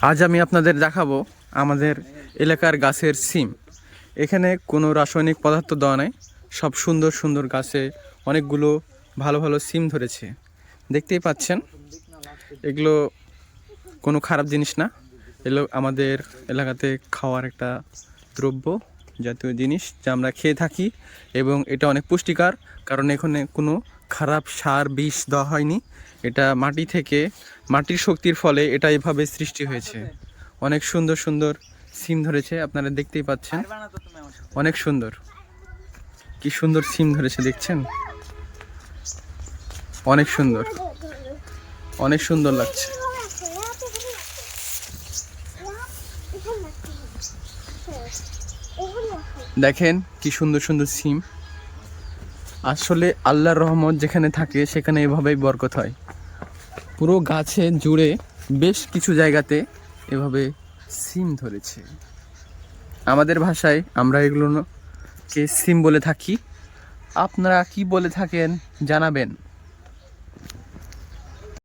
আজ আমি আপনাদের দেখাবো আমাদের এলাকার গাছের সিম। এখানে কোনো রাসায়নিক পদার্থ দেওয়া নাই, সব সুন্দর সুন্দর গাছে অনেকগুলো ভালো ভালো সিম ধরেছে। দেখতেই পাচ্ছেন, এগুলো কোনো খারাপ জিনিস না, এগুলো আমাদের এলাকাতে খাওয়ার একটা দ্রব্য জাতীয় জিনিস যা আমরা খেয়ে থাকি, এবং এটা অনেক পুষ্টিকর, কারণ এখানে কোনো খারাপ সার বিষ দেওয়া হয়নি। এটা মাটি থেকে, মাটির শক্তির ফলে এটা এভাবে সৃষ্টি হয়েছে। অনেক সুন্দর সুন্দর সিম ধরেছে, আপনারা দেখতেই পাচ্ছেন, অনেক সুন্দর, কি সুন্দর সিম ধরেছে দেখছেন, অনেক সুন্দর, অনেক সুন্দর লাগছে। দেখেন কি সুন্দর সুন্দর সিম। আসলে আল্লাহর রহমত যেখানে থাকে সেখানে এভাবেই বরকত হয়। পুরো গাছে জুড়ে বেশ কিছু জায়গাতে এভাবে সিম ধরেছে। আমাদের ভাষায় আমরা এগুলোকে সিম বলে থাকি। আপনারা কি বলে থাকেন জানাবেন।